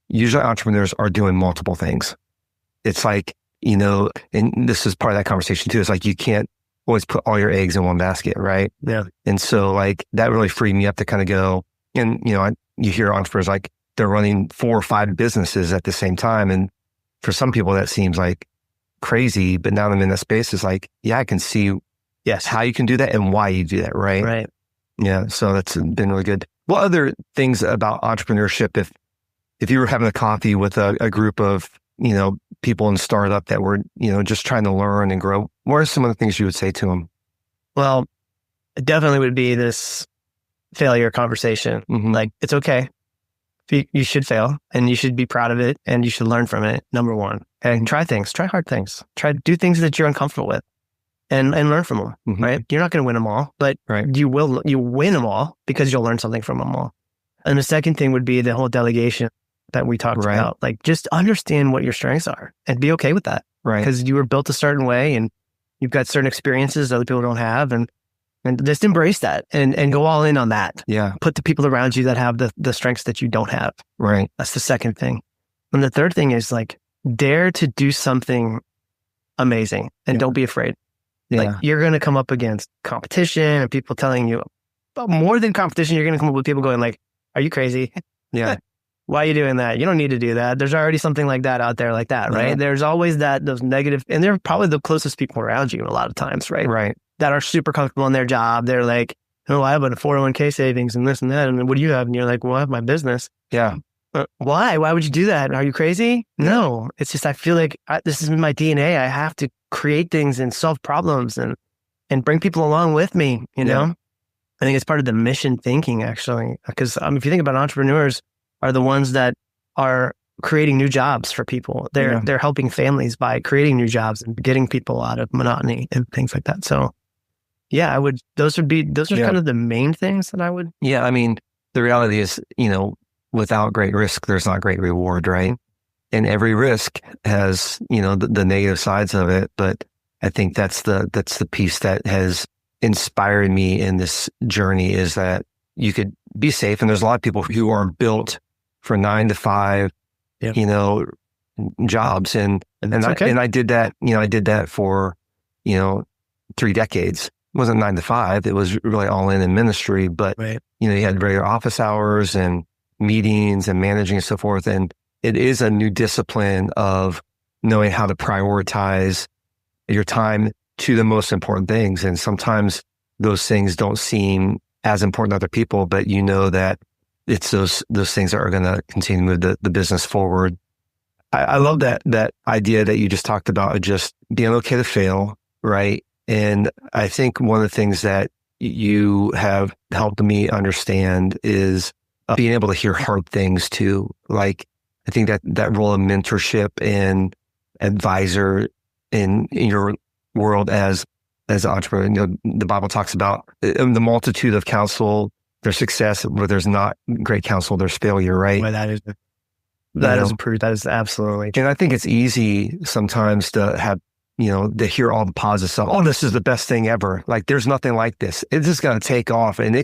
usually entrepreneurs are doing multiple things. It's like, and this is part of that conversation too. It's like, you can't always put all your eggs in one basket, right? Yeah. And so like that really freed me up to kind of go, and you hear entrepreneurs like they're running 4 or 5 businesses at the same time. And for some people that seems like crazy, but now that I'm in that space, it's like, yeah, I can see how you can do that and why you do that, right? Right. Yeah. So that's been really good. What other things about entrepreneurship, if you were having a coffee with a group of, people in startup that were, just trying to learn and grow, what are some of the things you would say to them? Well, it definitely would be this failure conversation. Like, it's okay. You should fail and you should be proud of it and you should learn from it. Number one, and try hard things, do things that you're uncomfortable with and learn from them, right? You're not going to win them all, but you win them all because you'll learn something from them all. And the second thing would be the whole delegation that we talked about. Like, just understand what your strengths are and be okay with that. Right. Because you were built a certain way and you've got certain experiences that other people don't have. And And just embrace that and go all in on that. Yeah. Put the people around you that have the strengths that you don't have. Right. That's the second thing. And the third thing is like, dare to do something amazing and don't be afraid. Yeah. Like you're going to come up against competition and people telling you, but more than competition, you're going to come up with people going like, are you crazy? Yeah. Why are you doing that? You don't need to do that. There's already something like that out there like that, right? Yeah. There's always those negative, and they're probably the closest people around you a lot of times, right? Right. That are super comfortable in their job. They're like, oh, I have a 401k savings and this and that. And what do you have? And you're like, well, I have my business. Yeah. Why? Why would you do that? Are you crazy? No, it's just, I feel like this is in my DNA. I have to create things and solve problems and bring people along with me, you know? I think it's part of the mission thinking, actually, because if you think about entrepreneurs are the ones that are creating new jobs for people. They're helping families by creating new jobs and getting people out of monotony and things like that. So yeah, those are kind of the main things that I would. Yeah. I mean, the reality is, without great risk, there's not great reward, right? And every risk has, the negative sides of it. But I think that's the piece that has inspired me in this journey, is that you could be safe. And there's a lot of people who are built for 9 to 5, jobs. And I did that, I did that for, 3 decades. It wasn't 9 to 5. It was really all in ministry, but, you had regular office hours and meetings and managing and so forth. And it is a new discipline of knowing how to prioritize your time to the most important things. And sometimes those things don't seem as important to other people, but you know that it's those things that are going to continue to move the business forward. I love that idea that you just talked about of just being okay to fail, right? And I think one of the things that you have helped me understand is being able to hear hard things too. Like, I think that role of mentorship and advisor in your world as an entrepreneur, the Bible talks about in the multitude of counsel, there's success. Where there's not great counsel, there's failure, right? Well, that is proof. That is absolutely. And I think it's easy sometimes to have, to hear all the positive stuff. Oh, this is the best thing ever. Like, there's nothing like this. It's just going to take off. And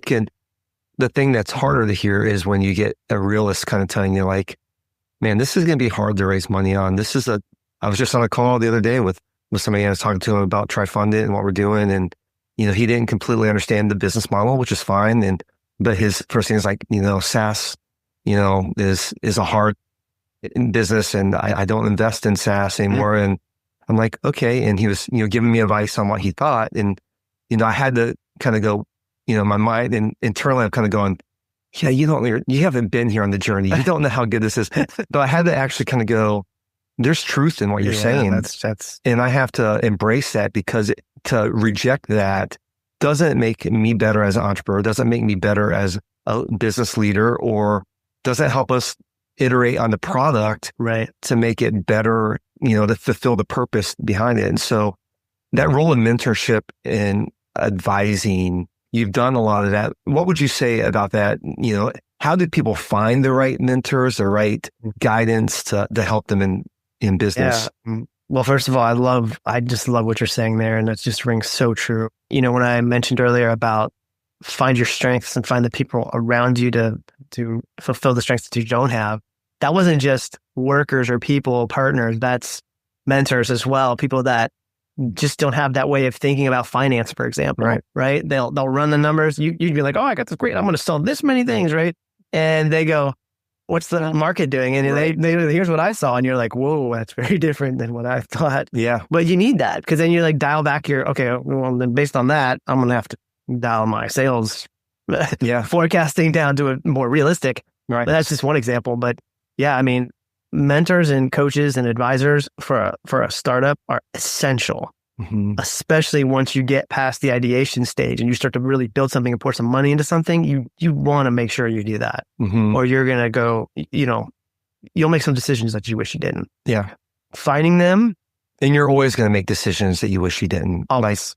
the thing that's harder to hear is when you get a realist kind of telling you like, man, this is going to be hard to raise money on. I was just on a call the other day with somebody. I was talking to him about TriFund It and what we're doing. And, he didn't completely understand the business model, which is fine. But his first thing is like, SaaS, is a hard business, and I don't invest in SaaS anymore. And I'm like, okay. And he was, giving me advice on what he thought. And, I had to kind of go, my mind and internally I'm kind of going, yeah, you haven't been here on the journey. You don't know how good this is. But I had to actually kind of go, there's truth in what you're saying. And I have to embrace that, because to reject that doesn't make me better as an entrepreneur, doesn't make me better as a business leader, or doesn't help us iterate on the product, right, to make it better, to fulfill the purpose behind it. And so that role of mentorship and advising, you've done a lot of that. What would you say about that? How did people find the right mentors, the right guidance to help them in business? Yeah. Well, first of all, I just love what you're saying there. And that just rings so true. When I mentioned earlier about find your strengths and find the people around you to fulfill the strengths that you don't have, that wasn't just workers or people, partners. That's mentors as well. People that just don't have that way of thinking about finance, for example, right? They'll run the numbers. You'd be like, oh, I got this great, I'm going to sell this many things, right? And they go, what's the market doing? And they here's what I saw. And you're like, whoa, that's very different than what I thought. Yeah. But you need that, because then you like dial back well, then based on that, I'm going to have to dial my sales forecasting down to a more realistic. Right. But that's just one example. But yeah, I mean, mentors and coaches and advisors for a startup are essential, especially once you get past the ideation stage and you start to really build something and pour some money into something. You want to make sure you do that, or you're going to go, you'll make some decisions that you wish you didn't. Yeah. Finding them. And you're always going to make decisions that you wish you didn't. Always.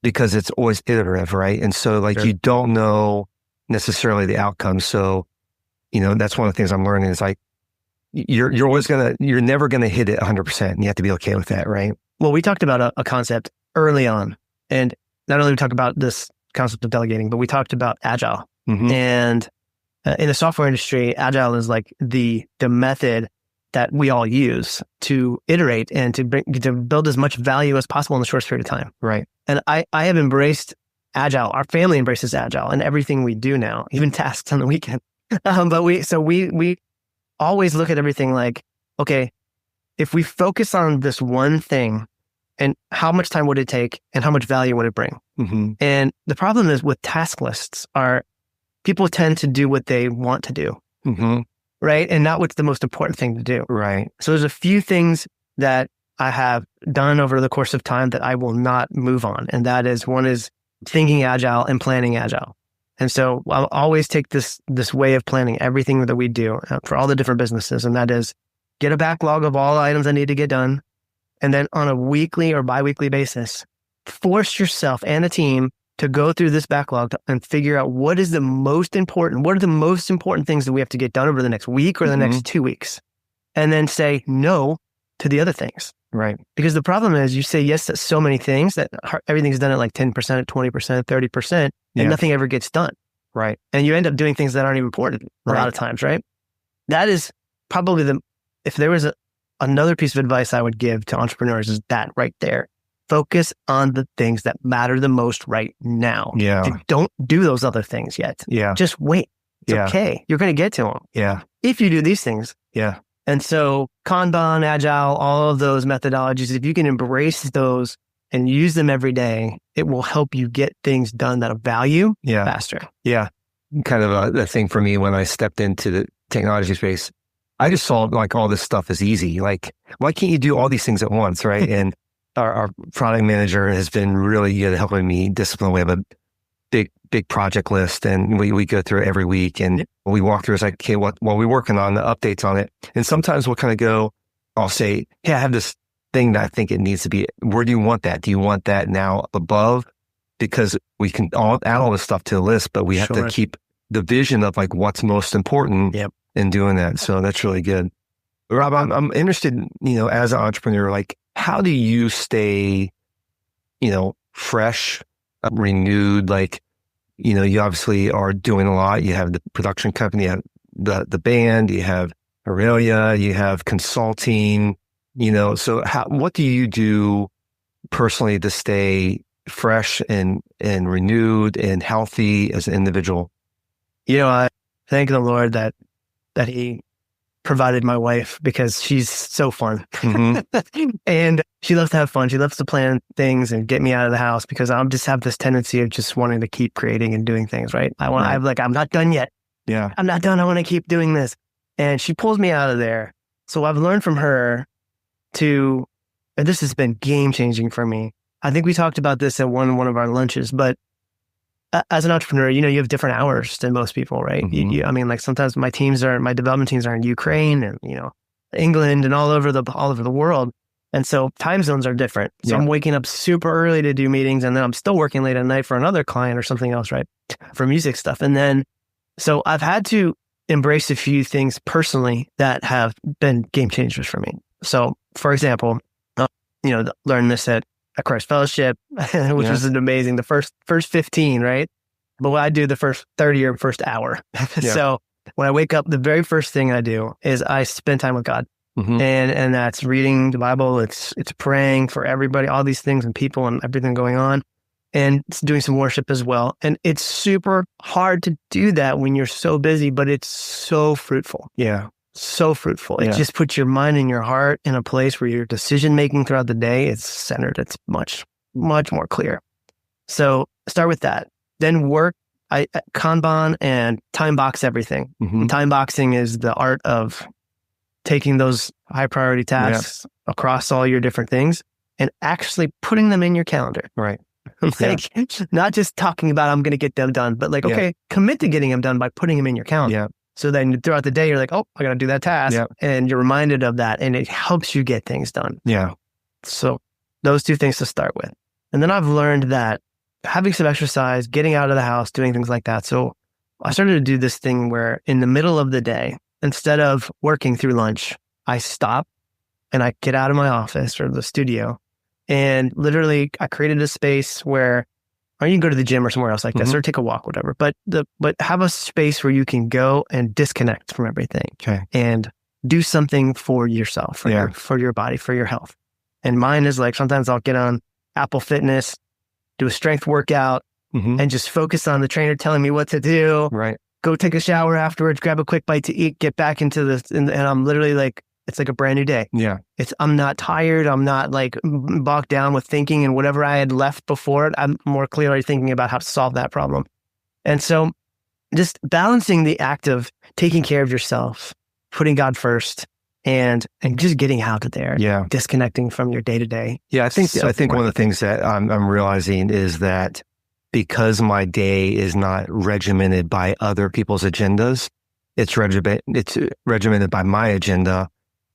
Because it's always iterative, right? And so you don't know necessarily the outcome. So, that's one of the things I'm learning is like, you're never going to hit it 100%. You have to be okay with that, right? Well, we talked about a concept early on, and not only we talk about this concept of delegating, but we talked about agile. Mm-hmm. And in the software industry, agile is like the method that we all use to iterate and to build as much value as possible in the shortest period of time. Right. And I have embraced agile. Our family embraces agile in everything we do now, even tasks on the weekend. But we always look at everything like, okay, if we focus on this one thing, and how much time would it take and how much value would it bring? Mm-hmm. And the problem is with task lists are people tend to do what they want to do, Mm-hmm. right? And not what's the most important thing to do. Right. So there's a few things that I have done over the course of time that I will not move on. And that is, one is thinking agile and planning agile. And so I'll always take this way of planning everything that we do for all the different businesses. And that is, get a backlog of all items that need to get done. And then on a weekly or biweekly basis, force yourself and a team to go through this backlog and figure out what are the most important things that we have to get done over the next week or the next 2 weeks. And then say no to the other things. Right. Because the problem is you say yes to so many things that everything's done at like 10%, 20%, 30%, and nothing ever gets done. Right. And you end up doing things that aren't even important a lot of times, right? That is probably if there was another piece of advice I would give to entrepreneurs, is that right there. Focus on the things that matter the most right now. Yeah. Don't do those other things yet. Yeah. Just wait. It's okay. You're going to get to them. Yeah. If you do these things. Yeah. And so Kanban, Agile, all of those methodologies, if you can embrace those and use them every day, it will help you get things done that have value faster. Yeah. Kind of the thing for me when I stepped into the technology space, I just saw like all this stuff is easy. Like, why can't you do all these things at once, right? And our product manager has been really good at helping me discipline. We have a big project list, and we go through it every week, and we walk through. It's like, okay, what we're working on, the updates on it. And sometimes we'll kind of go, I'll say, hey, I have this thing that I think it needs to be. Where do you want that? Do you want that now above? Because we can add all this stuff to the list, but we have to keep the vision of like what's most important in doing that. So that's really good. Rob, I'm interested, as an entrepreneur, like, how do you stay, fresh, renewed? Like, you obviously are doing a lot. You have the production company, you have the band, you have Aurelia, you have consulting, so what do you do personally to stay fresh and renewed and healthy as an individual? I thank the Lord that He provided my wife, because she's so fun. Mm-hmm. And she loves to have fun. She loves to plan things and get me out of the house, because I just have this tendency of just wanting to keep creating and doing things, right? I'm not done yet. Yeah. I'm not done. I want to keep doing this. And she pulls me out of there. So I've learned from her and this has been game changing for me. I think we talked about this at one of our lunches, but as an entrepreneur, you have different hours than most people, right? Mm-hmm. Like sometimes my development teams are in Ukraine and, England and all over the world. And so time zones are different. So I'm waking up super early to do meetings, and then I'm still working late at night for another client or something else, right? For music stuff. And then, so I've had to embrace a few things personally that have been game changers for me. So for example, learn this at Christ Fellowship, which was amazing. The first 15, right? But what I do the first 30 or first hour. So when I wake up, the very first thing I do is I spend time with God. Mm-hmm. And that's reading the Bible. It's praying for everybody, all these things and people and everything going on, and it's doing some worship as well. And it's super hard to do that when you're so busy, but it's so fruitful. Yeah. So fruitful. It just puts your mind and your heart in a place where your decision making throughout the day is centered. It's much, much more clear. So start with that. Then work. I Kanban and time box everything. Mm-hmm. Time boxing is the art of taking those high priority tasks across all your different things and actually putting them in your calendar. Right. Not just talking about I'm going to get them done, but okay, commit to getting them done by putting them in your calendar. Yeah. So then throughout the day, you're like, oh, I got to do that task. Yeah. And you're reminded of that, and it helps you get things done. Yeah. So those two things to start with. And then I've learned that having some exercise, getting out of the house, doing things like that. So I started to do this thing where in the middle of the day, instead of working through lunch, I stop and I get out of my office or the studio, and literally I created a space where or you can go to the gym or somewhere else like this, or take a walk, whatever. But have a space where you can go and disconnect from everything, and do something for yourself, for your body, for your health. And mine is like, sometimes I'll get on Apple Fitness, do a strength workout, and just focus on the trainer telling me what to do. Right. Go take a shower afterwards, grab a quick bite to eat, get back into this, and I'm literally like, it's like a brand new day. Yeah. I'm not tired. I'm not like bogged down with thinking, and whatever I had left before it, I'm more clearly thinking about how to solve that problem. And so just balancing the act of taking care of yourself, putting God first, and just getting out of there. Yeah. Disconnecting from your day to day. Yeah. I think one of the things that I'm realizing is that because my day is not regimented by other people's agendas, it's regimented by my agenda.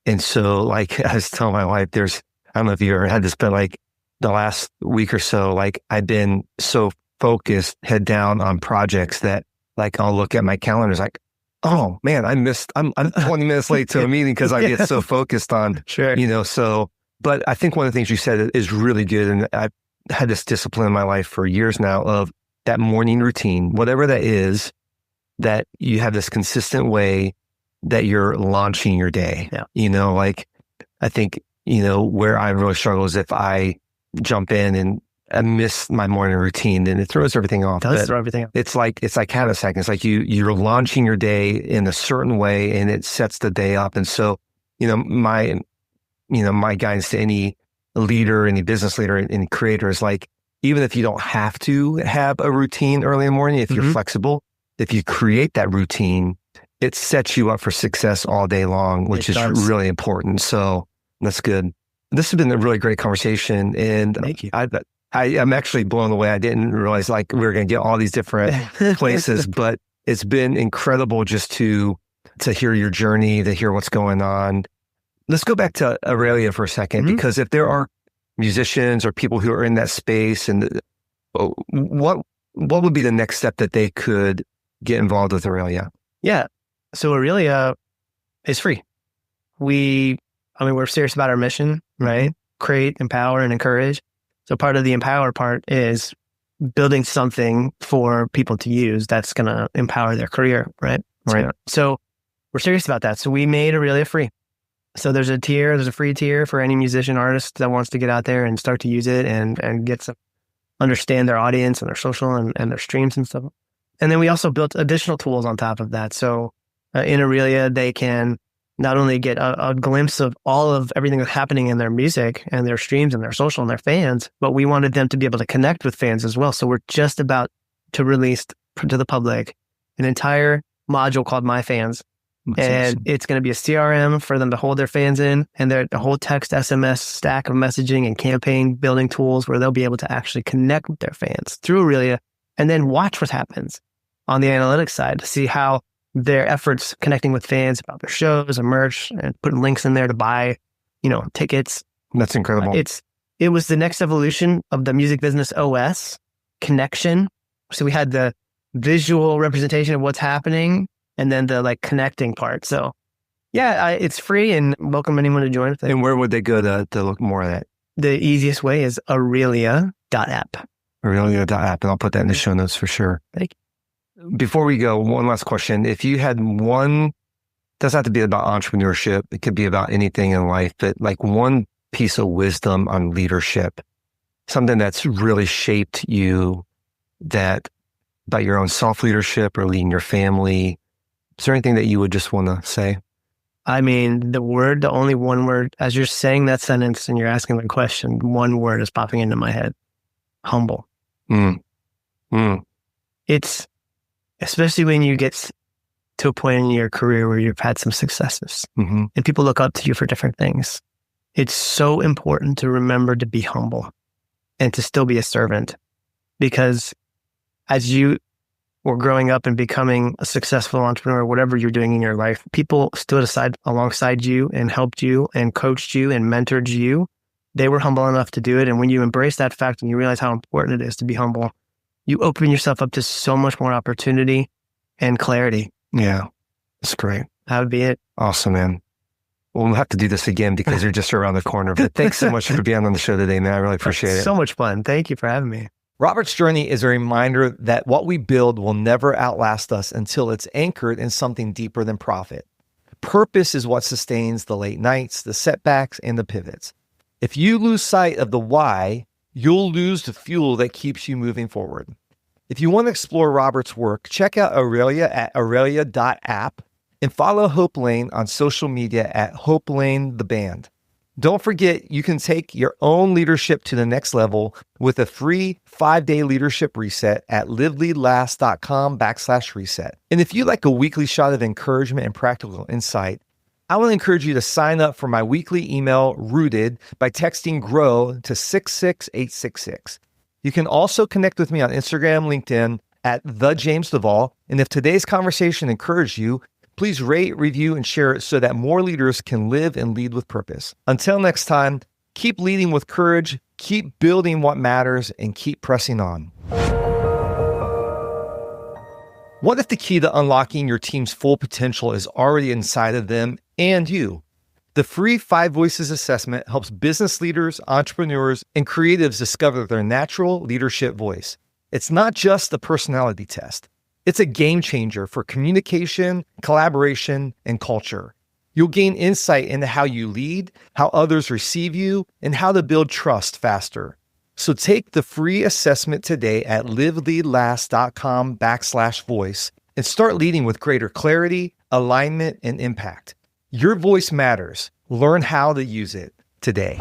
And so, like, I was telling my wife, I don't know if you ever had this, but like the last week or so, like I've been so focused, head down on projects that like I'll look at my calendar, it's like, oh man, I'm 20 minutes late to a meeting because I get so focused on, but I think one of the things you said is really good. And I've had this discipline in my life for years now of that morning routine, whatever that is, that you have this consistent way that you're launching your day. Yeah. Like I think, where I really struggle is if I jump in and I miss my morning routine, then it throws everything off. It does throw everything off. It's like habit stacking. It's like you're launching your day in a certain way and it sets the day up. And so, my guidance to any leader, any business leader, any creator is like, even if you don't have to have a routine early in the morning, if you're flexible, if you create that routine, it sets you up for success all day long, which is really important. So that's good. This has been a really great conversation. And thank you. I'm actually blown away. I didn't realize like we were going to get all these different places, but it's been incredible just to hear your journey, to hear what's going on. Let's go back to Aurelia for a second, because if there are musicians or people who are in that space, and what would be the next step that they could get involved with Aurelia? Yeah. So Aurelia is free. We're serious about our mission, right? Create, empower, and encourage. So part of the empower part is building something for people to use that's going to empower their career, right? Right. So we're serious about that. So we made Aurelia free. So there's a free tier for any musician artist that wants to get out there and start to use it and get some, understand their audience and their social and their streams and stuff. And then we also built additional tools on top of that. So in Aurelia, they can not only get a glimpse of all of everything that's happening in their music and their streams and their social and their fans, but we wanted them to be able to connect with fans as well. So we're just about to release to the public an entire module called My Fans. That's awesome. It's going to be a CRM for them to hold their fans in, and a whole text SMS stack of messaging and campaign building tools where they'll be able to actually connect with their fans through Aurelia and then watch what happens on the analytics side to see how their efforts connecting with fans about their shows and merch and putting links in there to buy, tickets. That's incredible. It was the next evolution of the music business OS connection. So we had the visual representation of what's happening and then the connecting part. So yeah, it's free and welcome anyone to join. And where would they go to look more at that? The easiest way is Aurelia.app. Aurelia.app. And I'll put that in the show notes for sure. Thank you. Before we go, one last question. If you had one, doesn't have to be about entrepreneurship. It could be about anything in life, but one piece of wisdom on leadership, something that's really shaped you about your own self-leadership or leading your family. Is there anything that you would just want to say? I mean, the only one word, as you're saying that sentence and you're asking the question, one word is popping into my head: humble. It's, especially when you get to a point in your career where you've had some successes and people look up to you for different things. It's so important to remember to be humble and to still be a servant, because as you were growing up and becoming a successful entrepreneur, whatever you're doing in your life, people stood alongside you and helped you and coached you and mentored you. They were humble enough to do it. And when you embrace that fact and you realize how important it is to be humble, you open yourself up to so much more opportunity and clarity. Yeah, that's great. That would be it. Awesome, man. Well, we'll have to do this again because you're just around the corner. But thanks so much for being on the show today, man. I really appreciate it. So much fun. Thank you for having me. Robert's journey is a reminder that what we build will never outlast us until it's anchored in something deeper than profit. Purpose is what sustains the late nights, the setbacks, and the pivots. If you lose sight of the why, you'll lose the fuel that keeps you moving forward. If you want to explore Robert's work, check out Aurelia at aurelia.app and follow Hope Lane on social media at Hope Lane the Band. Don't forget, you can take your own leadership to the next level with a free 5-day leadership reset at liveleadlast.com/reset. And if you like a weekly shot of encouragement and practical insight, I want to encourage you to sign up for my weekly email, Rooted, by texting GROW to 66866. You can also connect with me on Instagram, LinkedIn at @TheJamesDuvall. And if today's conversation encouraged you, please rate, review, and share it so that more leaders can live and lead with purpose. Until next time, keep leading with courage, keep building what matters, and keep pressing on. What if the key to unlocking your team's full potential is already inside of them and you? The free 5 Voices assessment helps business leaders, entrepreneurs, and creatives discover their natural leadership voice. It's not just a personality test. It's a game changer for communication, collaboration, and culture. You'll gain insight into how you lead, how others receive you, and how to build trust faster. So take the free assessment today at liveleadlast.com/voice and start leading with greater clarity, alignment, and impact. Your voice matters. Learn how to use it today.